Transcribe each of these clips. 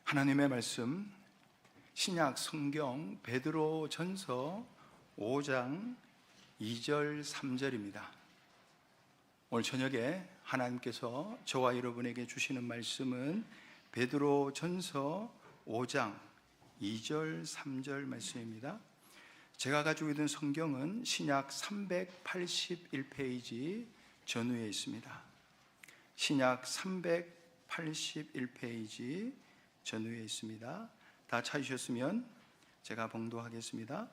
하나님의 말씀 신약 성경 베드로전서 5장 2절 3절입니다. 오늘 저녁에 하나님께서 저와 여러분에게 주시는 말씀은 베드로전서 5장 2절 3절 말씀입니다. 제가 가지고 있는 성경은 신약 381페이지 전후에 있습니다. 신약 381페이지 전후에 있습니다. 다 찾으셨으면 제가 봉독하겠습니다.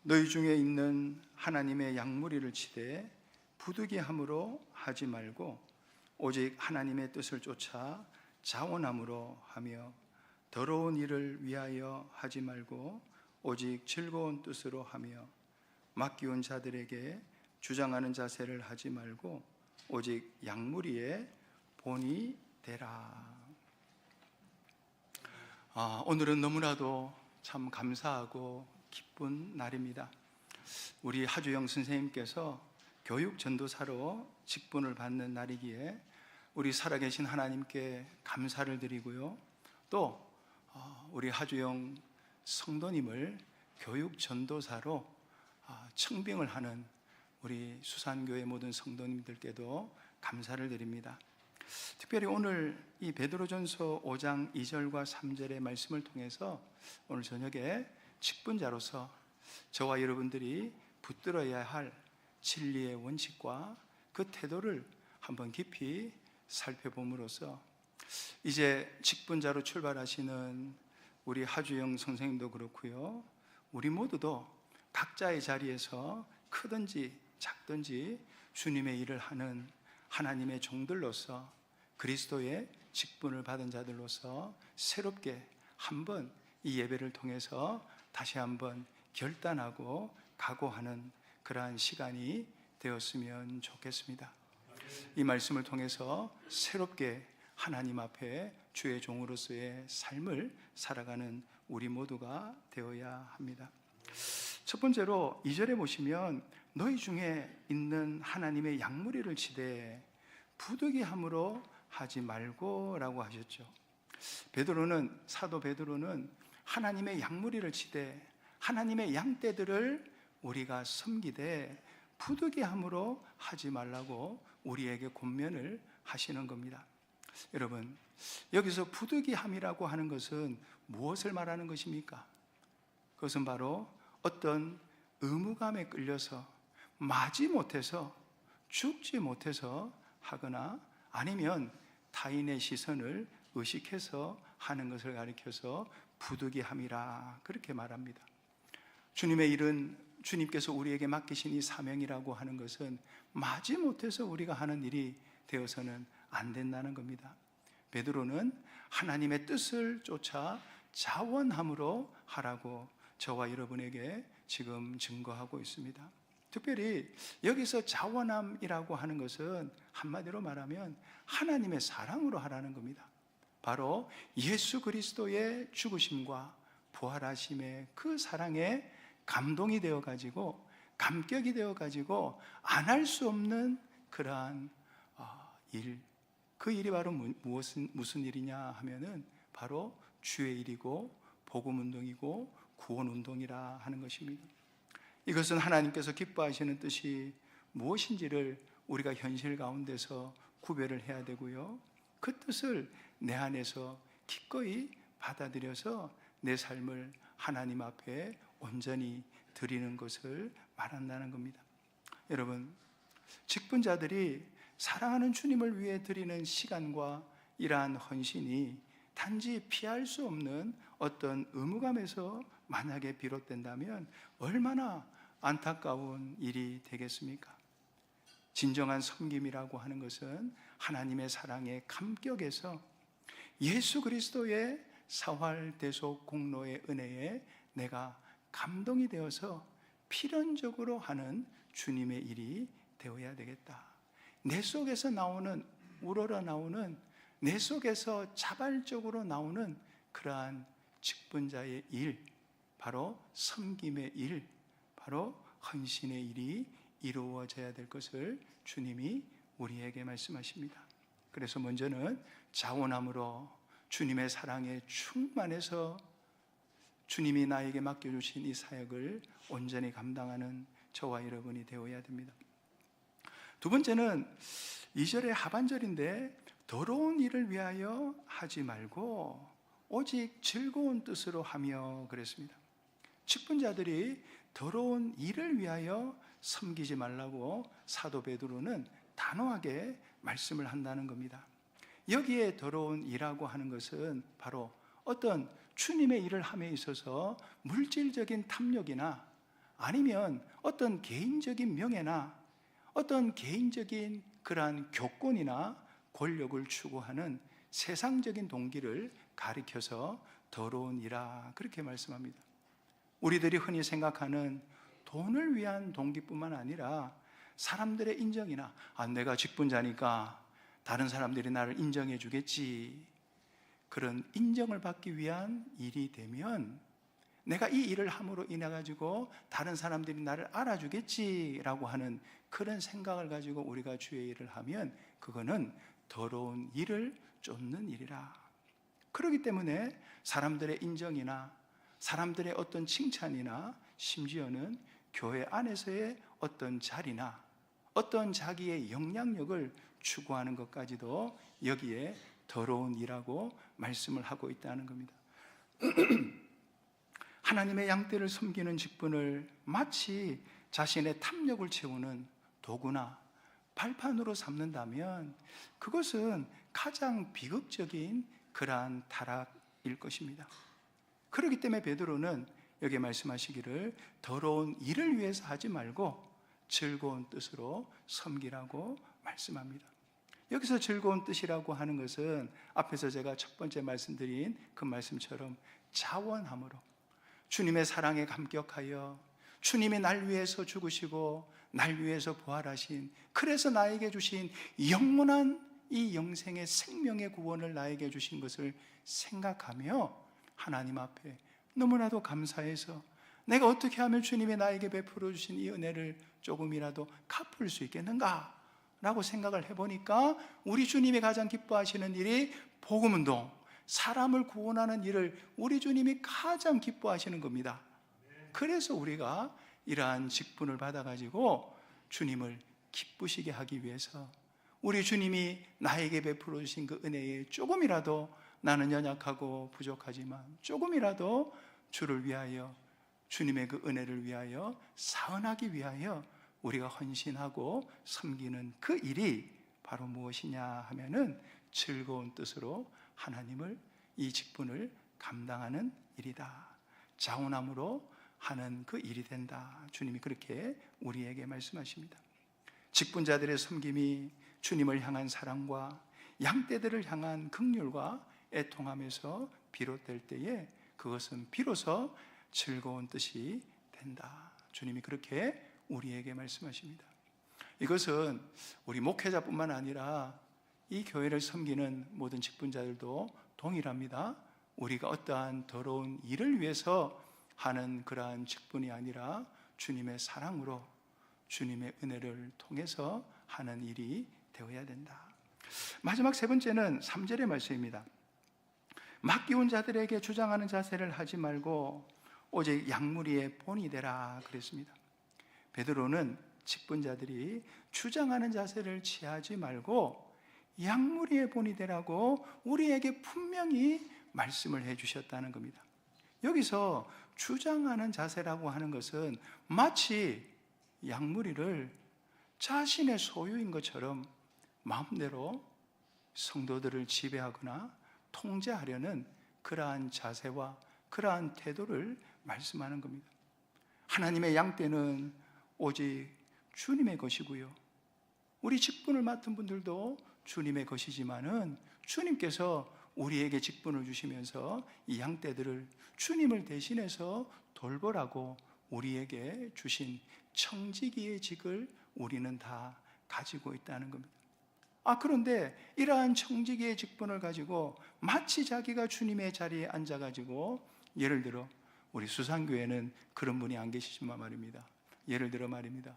너희 중에 있는 하나님의 양무리를 치되 부득이함으로 하지 말고 오직 하나님의 뜻을 쫓아 자원함으로 하며 더러운 일을 위하여 하지 말고 오직 즐거운 뜻으로 하며 맡기운 자들에게 주장하는 자세를 하지 말고 오직 양무리의 본이 되라. 오늘은 너무나도 참 감사하고 기쁜 날입니다. 우리 하주영 선생님께서 교육 전도사로 직분을 받는 날이기에 우리 살아계신 하나님께 감사를 드리고요, 또 우리 하주영 성도님을 교육 전도사로 청빙을 하는 우리 수산교회 모든 성도님들께도 감사를 드립니다. 특별히 오늘 이 베드로전서 5장 2절과 3절의 말씀을 통해서 오늘 저녁에 직분자로서 저와 여러분들이 붙들어야 할 진리의 원칙과 그 태도를 한번 깊이 살펴봄으로써 이제 직분자로 출발하시는 우리 하주영 선생님도 그렇고요, 우리 모두도 각자의 자리에서 크든지 작든지 주님의 일을 하는 하나님의 종들로서 그리스도의 직분을 받은 자들로서 새롭게 한번 이 예배를 통해서 다시 한번 결단하고 각오하는 그러한 시간이 되었으면 좋겠습니다. 이 말씀을 통해서 새롭게 하나님 앞에 주의 종으로서의 삶을 살아가는 우리 모두가 되어야 합니다. 첫 번째로 2절에 보시면 너희 중에 있는 하나님의 양무리를 치되 부득이함으로 하지 말고 라고 하셨죠. 사도 베드로는 하나님의 양무리를 치되 하나님의 양떼들을 우리가 섬기되 부득이함으로 하지 말라고 우리에게 권면을 하시는 겁니다. 여러분, 여기서 부득이함이라고 하는 것은 무엇을 말하는 것입니까? 그것은 바로 어떤 의무감에 끌려서 마지 못해서 죽지 못해서 하거나 아니면 타인의 시선을 의식해서 하는 것을 가리켜서 부득이함이라 그렇게 말합니다. 주님의 일은, 주님께서 우리에게 맡기신 이 사명이라고 하는 것은 마지 못해서 우리가 하는 일이 되어서는 안 된다는 겁니다. 베드로는 하나님의 뜻을 쫓아 자원함으로 하라고 저와 여러분에게 지금 증거하고 있습니다. 특별히 여기서 자원함이라고 하는 것은 한마디로 말하면 하나님의 사랑으로 하라는 겁니다. 바로 예수 그리스도의 죽으심과 부활하심의 그 사랑에 감동이 되어가지고 감격이 되어가지고 안 할 수 없는 그러한 일, 그 일이 바로 무슨 일이냐 하면은 바로 주의 일이고 복음운동이고 구원운동이라 하는 것입니다. 이것은 하나님께서 기뻐하시는 뜻이 무엇인지를 우리가 현실 가운데서 구별을 해야 되고요, 그 뜻을 내 안에서 기꺼이 받아들여서 내 삶을 하나님 앞에 온전히 드리는 것을 말한다는 겁니다. 여러분, 직분자들이 사랑하는 주님을 위해 드리는 시간과 이러한 헌신이 단지 피할 수 없는 어떤 의무감에서 만약에 비롯된다면 얼마나 안타까운 일이 되겠습니까? 진정한 섬김이라고 하는 것은 하나님의 사랑의 감격에서 예수 그리스도의 사활 대속 공로의 은혜에 내가 감동이 되어서 필연적으로 하는 주님의 일이 되어야 되겠다. 내 속에서 나오는, 우러러 나오는, 내 속에서 자발적으로 나오는 그러한 직분자의 일, 바로 섬김의 일, 바로 헌신의 일이 이루어져야 될 것을 주님이 우리에게 말씀하십니다. 그래서 먼저는 자원함으로 주님의 사랑에 충만해서 주님이 나에게 맡겨주신 이 사역을 온전히 감당하는 저와 여러분이 되어야 됩니다. 두 번째는 2절의 하반절인데, 더러운 일을 위하여 하지 말고 오직 즐거운 뜻으로 하며 그랬습니다. 직분자들이 더러운 일을 위하여 섬기지 말라고 사도 베드로는 단호하게 말씀을 한다는 겁니다. 여기에 더러운 일이라고 하는 것은 바로 어떤 주님의 일을 함에 있어서 물질적인 탐욕이나 아니면 어떤 개인적인 명예나 어떤 개인적인 그러한 교권이나 권력을 추구하는 세상적인 동기를 가리켜서 더러운 일이라 그렇게 말씀합니다. 우리들이 흔히 생각하는 돈을 위한 동기뿐만 아니라 사람들의 인정이나 내가 직분자니까 다른 사람들이 나를 인정해 주겠지, 그런 인정을 받기 위한 일이 되면 내가 이 일을 함으로 인해 가지고 다른 사람들이 나를 알아주겠지라고 하는 그런 생각을 가지고 우리가 주의 일을 하면 그거는 더러운 일을 쫓는 일이라. 그렇기 때문에 사람들의 인정이나 사람들의 어떤 칭찬이나 심지어는 교회 안에서의 어떤 자리나 어떤 자기의 영향력을 추구하는 것까지도 여기에 더러운 일이라고 말씀을 하고 있다는 겁니다. 하나님의 양떼를 섬기는 직분을 마치 자신의 탐욕을 채우는 도구나 발판으로 삼는다면 그것은 가장 비극적인 그러한 타락일 것입니다. 그렇기 때문에 베드로는 여기 말씀하시기를 더러운 일을 위해서 하지 말고 즐거운 뜻으로 섬기라고 말씀합니다. 여기서 즐거운 뜻이라고 하는 것은 앞에서 제가 첫 번째 말씀드린 그 말씀처럼 자원함으로 주님의 사랑에 감격하여 주님이 날 위해서 죽으시고 날 위해서 부활하신, 그래서 나에게 주신 영원한 이 영생의 생명의 구원을 나에게 주신 것을 생각하며 하나님 앞에 너무나도 감사해서 내가 어떻게 하면 주님이 나에게 베풀어 주신 이 은혜를 조금이라도 갚을 수 있겠는가 라고 생각을 해보니까 우리 주님이 가장 기뻐하시는 일이 복음운동, 사람을 구원하는 일을 우리 주님이 가장 기뻐하시는 겁니다. 그래서 우리가 이러한 직분을 받아가지고 주님을 기쁘시게 하기 위해서 우리 주님이 나에게 베풀어 주신 그 은혜에 조금이라도, 나는 연약하고 부족하지만 조금이라도 주를 위하여, 주님의 그 은혜를 위하여 사언하기 위하여 우리가 헌신하고 섬기는 그 일이 바로 무엇이냐 하면은 즐거운 뜻으로 하나님을, 이 직분을 감당하는 일이다, 자원함으로 하는 그 일이 된다. 주님이 그렇게 우리에게 말씀하십니다. 직분자들의 섬김이 주님을 향한 사랑과 양떼들을 향한 긍휼과 애통함에서 비롯될 때에 그것은 비로소 즐거운 뜻이 된다. 주님이 그렇게 우리에게 말씀하십니다. 이것은 우리 목회자뿐만 아니라 이 교회를 섬기는 모든 직분자들도 동일합니다. 우리가 어떠한 더러운 일을 위해서 하는 그러한 직분이 아니라 주님의 사랑으로, 주님의 은혜를 통해서 하는 일이 되어야 된다. 마지막 세 번째는 3절의 말씀입니다. 맡기운 자들에게 주장하는 자세를 하지 말고 오직 양무리의 본이 되라 그랬습니다. 베드로는 직분자들이 주장하는 자세를 취하지 말고 양무리의 본이 되라고 우리에게 분명히 말씀을 해주셨다는 겁니다. 여기서 주장하는 자세라고 하는 것은 마치 양무리를 자신의 소유인 것처럼 마음대로 성도들을 지배하거나 통제하려는 그러한 자세와 그러한 태도를 말씀하는 겁니다. 하나님의 양떼는 오직 주님의 것이고요, 우리 직분을 맡은 분들도 주님의 것이지만은 주님께서 우리에게 직분을 주시면서 이 양떼들을 주님을 대신해서 돌보라고 우리에게 주신 청지기의 직을 우리는 다 가지고 있다는 겁니다. 그런데 이러한 청지기의 직분을 가지고 마치 자기가 주님의 자리에 앉아가지고, 예를 들어 우리 수산교회는 그런 분이 안 계시지만 말입니다. 예를 들어 말입니다,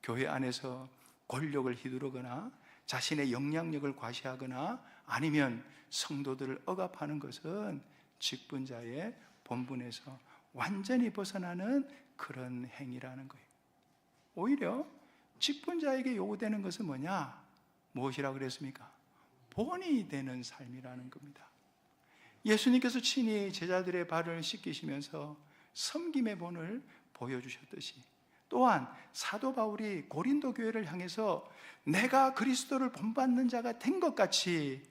교회 안에서 권력을 휘두르거나 자신의 영향력을 과시하거나 아니면 성도들을 억압하는 것은 직분자의 본분에서 완전히 벗어나는 그런 행위라는 거예요. 오히려 직분자에게 요구되는 것은 뭐냐? 무엇이라고 그랬습니까? 본이 되는 삶이라는 겁니다. 예수님께서 친히 제자들의 발을 씻기시면서 섬김의 본을 보여주셨듯이, 또한 사도 바울이 고린도 교회를 향해서 내가 그리스도를 본받는 자가 된 것 같이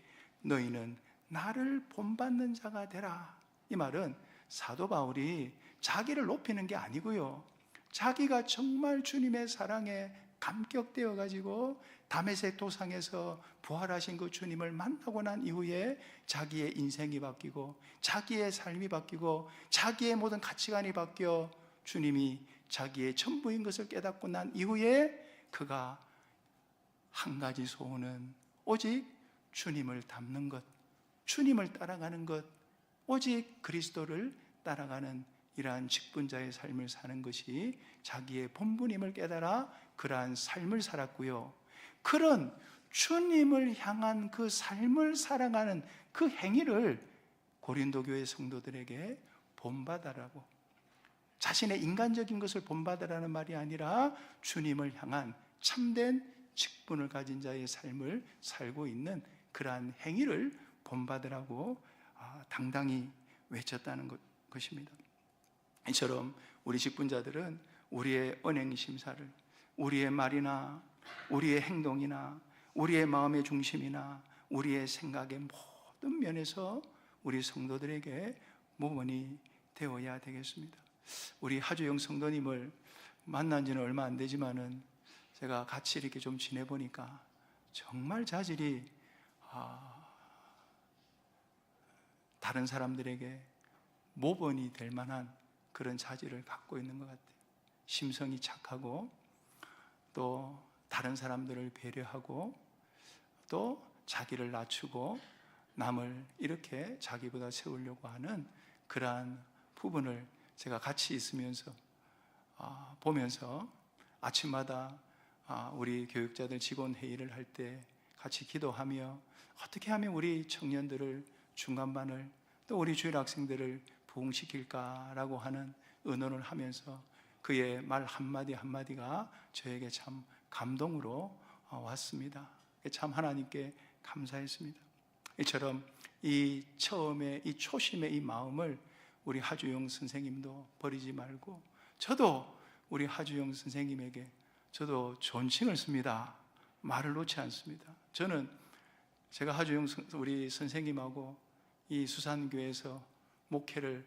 너희는 나를 본받는 자가 되라. 이 말은 사도 바울이 자기를 높이는 게 아니고요, 자기가 정말 주님의 사랑에 감격되어 가지고 다메섹 도상에서 부활하신 그 주님을 만나고 난 이후에 자기의 인생이 바뀌고 자기의 삶이 바뀌고 자기의 모든 가치관이 바뀌어 주님이 자기의 전부인 것을 깨닫고 난 이후에 그가 한 가지 소원은 오직 주님을 닮는 것, 주님을 따라가는 것, 오직 그리스도를 따라가는 이러한 직분자의 삶을 사는 것이 자기의 본분임을 깨달아 그러한 삶을 살았고요, 그런 주님을 향한 그 삶을 살아가는 그 행위를 고린도 교회 성도들에게 본받아라고, 자신의 인간적인 것을 본받으라는 말이 아니라 주님을 향한 참된 직분을 가진 자의 삶을 살고 있는 그러한 행위를 본받으라고 당당히 외쳤다는 것입니다. 이처럼 우리 직분자들은 우리의 언행 심사를, 우리의 말이나 우리의 행동이나 우리의 마음의 중심이나 우리의 생각의 모든 면에서 우리 성도들에게 모범이 되어야 되겠습니다. 우리 하주영 성도님을 만난 지는 얼마 안 되지만은 제가 같이 이렇게 좀 지내보니까 정말 자질이 다른 사람들에게 모범이 될 만한 그런 자질을 갖고 있는 것 같아요. 심성이 착하고 또 다른 사람들을 배려하고 또 자기를 낮추고 남을 이렇게 자기보다 세우려고 하는 그러한 부분을 제가 같이 있으면서 보면서 아침마다 우리 교육자들 직원 회의를 할 때 같이 기도하며 어떻게 하면 우리 청년들을, 중간반을, 또 우리 주일 학생들을 부흥시킬까라고 하는 의논을 하면서 그의 말 한마디 한마디가 저에게 참 감동으로 왔습니다. 참 하나님께 감사했습니다. 이처럼 이 처음에 이 초심의 이 마음을 우리 하주영 선생님도 버리지 말고, 저도 우리 하주영 선생님에게 저도 존칭을 씁니다. 말을 놓지 않습니다. 저는 제가 하주영 우리 선생님하고 이 수산교회에서 목회를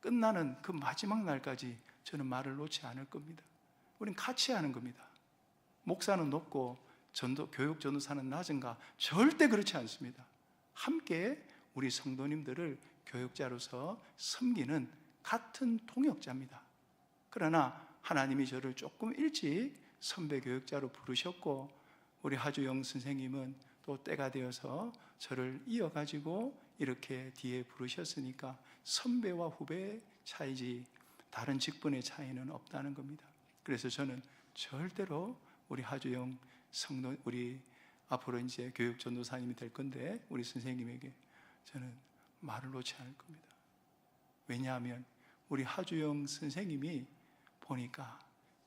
끝나는 그 마지막 날까지 저는 말을 놓지 않을 겁니다. 우린 같이 하는 겁니다. 목사는 높고 교육 전도사는 낮은가? 절대 그렇지 않습니다. 함께 우리 성도님들을 교육자로서 섬기는 같은 통역자입니다. 그러나 하나님이 저를 조금 일찍 선배 교육자로 부르셨고 우리 하주영 선생님은 또 때가 되어서 저를 이어가지고 이렇게 뒤에 부르셨으니까 선배와 후배의 차이지 다른 직분의 차이는 없다는 겁니다. 그래서 저는 절대로 우리 하주영 성도, 우리 앞으로 이제 교육 전도사님이 될 건데 우리 선생님에게 저는 말을 놓지 않을 겁니다. 왜냐하면 우리 하주영 선생님이 보니까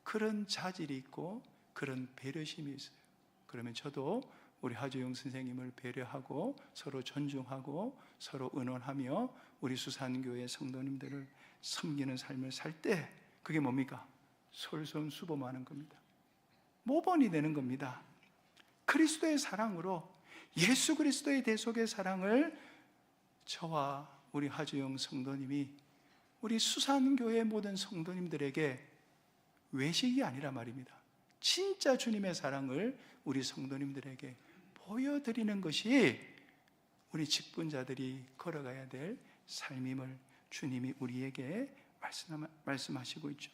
그런 자질이 있고 그런 배려심이 있어요. 그러면 저도 우리 하주영 선생님을 배려하고 서로 존중하고 서로 의논하며 우리 수산교회 성도님들을 섬기는 삶을 살 때 그게 뭡니까? 솔선수범하는 겁니다. 모범이 되는 겁니다. 그리스도의 사랑으로, 예수 그리스도의 대속의 사랑을 저와 우리 하주영 성도님이 우리 수산교회 모든 성도님들에게 외식이 아니라 말입니다. 진짜 주님의 사랑을 우리 성도님들에게 보여드리는 것이 우리 직분자들이 걸어가야 될 삶임을 주님이 우리에게 말씀하시고 있죠.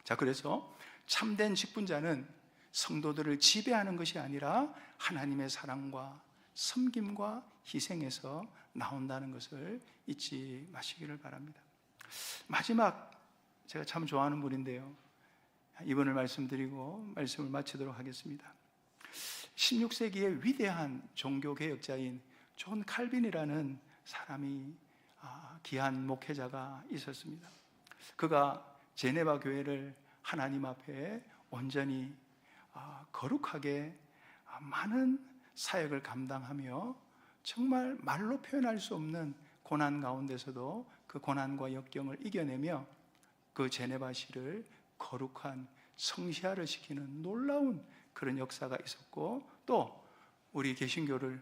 자, 그래서 참된 직분자는 성도들을 지배하는 것이 아니라 하나님의 사랑과 섬김과 희생에서 나온다는 것을 잊지 마시기를 바랍니다. 마지막, 제가 참 좋아하는 분인데요, 이번을 말씀드리고 말씀을 마치도록 하겠습니다. 16세기의 위대한 종교개혁자인 존 칼빈이라는 사람이 귀한 목회자가 있었습니다. 그가 제네바 교회를 하나님 앞에 온전히 거룩하게 많은 사역을 감당하며 정말 말로 표현할 수 없는 고난 가운데서도 그 고난과 역경을 이겨내며 그 제네바시를 거룩한 성시화를 시키는 놀라운 그런 역사가 있었고, 또 우리 개신교를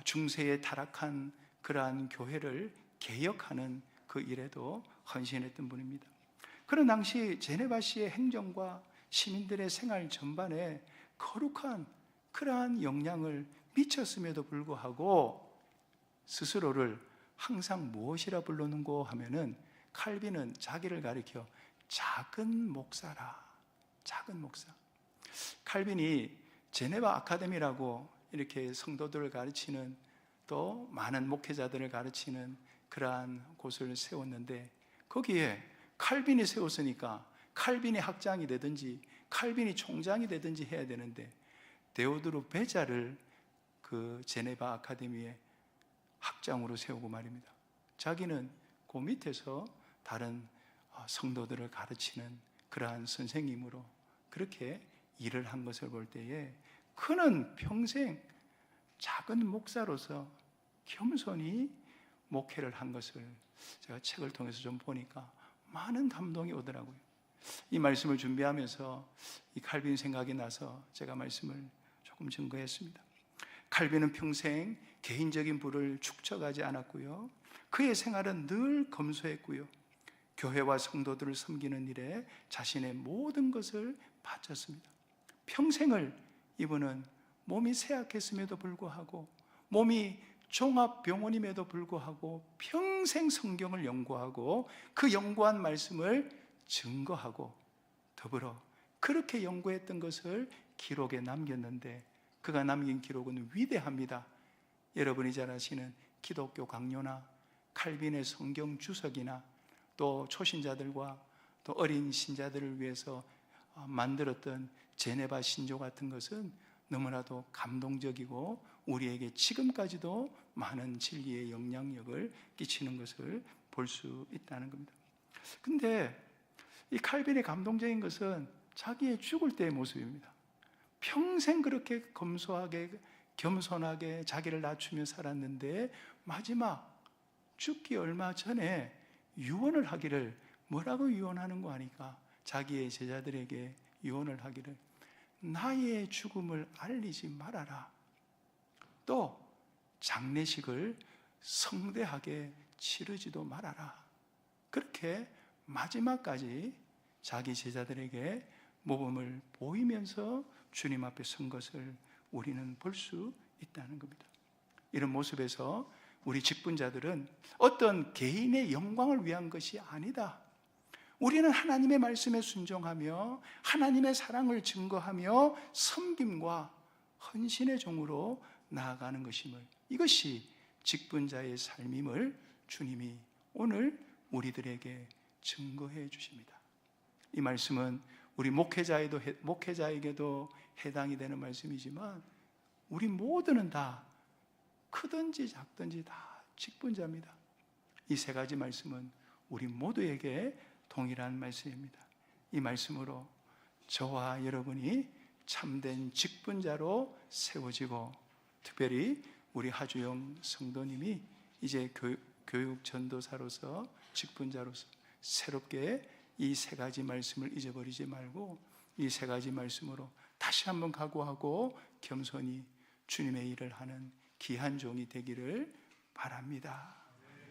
중세에 타락한 그러한 교회를 개혁하는 그 일에도 헌신했던 분입니다. 그런 당시 제네바시의 행정과 시민들의 생활 전반에 거룩한 그러한 영향을 미쳤음에도 불구하고 스스로를 항상 무엇이라 불렀는고 하면은, 칼빈은 자기를 가리켜 작은 목사라. 작은 목사. 칼빈이 제네바 아카데미라고 이렇게 성도들을 가르치는, 또 많은 목회자들을 가르치는 그러한 곳을 세웠는데, 거기에 칼빈이 세웠으니까 칼빈이 학장이 되든지 칼빈이 총장이 되든지 해야 되는데, 데오드로 베자를 그 제네바 아카데미의 학장으로 세우고 말입니다. 자기는 그 밑에서 다른 성도들을 가르치는 그러한 선생님으로 그렇게 일을 한 것을 볼 때에, 그는 평생 작은 목사로서 겸손히 목회를 한 것을 제가 책을 통해서 좀 보니까 많은 감동이 오더라고요. 이 말씀을 준비하면서 이 칼빈 생각이 나서 제가 말씀을 조금 증거했습니다. 칼빈은 평생 개인적인 부를 축적하지 않았고요, 그의 생활은 늘 검소했고요, 교회와 성도들을 섬기는 일에 자신의 모든 것을 바쳤습니다. 평생을 이분은 몸이 쇠약했음에도 불구하고, 몸이 종합병원임에도 불구하고 평생 성경을 연구하고 그 연구한 말씀을 증거하고, 더불어 그렇게 연구했던 것을 기록에 남겼는데, 그가 남긴 기록은 위대합니다. 여러분이 잘 아시는 기독교 강요나 칼빈의 성경 주석이나, 또 초신자들과 또 어린 신자들을 위해서 만들었던 제네바 신조 같은 것은 너무나도 감동적이고 우리에게 지금까지도 많은 진리의 영향력을 끼치는 것을 볼 수 있다는 겁니다. 근데 이 칼빈의 감동적인 것은 자기의 죽을 때의 모습입니다. 평생 그렇게 검소하게 겸손하게 자기를 낮추며 살았는데, 마지막 죽기 얼마 전에 유언을 하기를, 뭐라고 유언하는 거 아니까, 자기의 제자들에게 유언을 하기를, 나의 죽음을 알리지 말아라. 또 장례식을 성대하게 치르지도 말아라. 그렇게 마지막까지 자기 제자들에게 모범을 보이면서 주님 앞에 선 것을 우리는 볼 수 있다는 겁니다. 이런 모습에서 우리 직분자들은 어떤 개인의 영광을 위한 것이 아니다. 우리는 하나님의 말씀에 순종하며 하나님의 사랑을 증거하며 섬김과 헌신의 종으로 나아가는 것임을, 이것이 직분자의 삶임을 주님이 오늘 우리들에게 증거해 주십니다. 이 말씀은 우리 목회자에게도 해당이 되는 말씀이지만, 우리 모두는 다 크든지 작든지 다 직분자입니다. 이 세 가지 말씀은 우리 모두에게 동일한 말씀입니다. 이 말씀으로 저와 여러분이 참된 직분자로 세워지고, 특별히 우리 하주영 성도님이 이제 교육 전도사로서 직분자로서 새롭게 이 세 가지 말씀을 잊어버리지 말고, 이 세 가지 말씀으로 다시 한번 각오하고 겸손히 주님의 일을 하는 귀한 종이 되기를 바랍니다.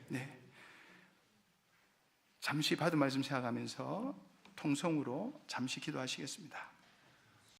네. 잠시 받은 말씀 생각하면서 통성으로 잠시 기도하시겠습니다.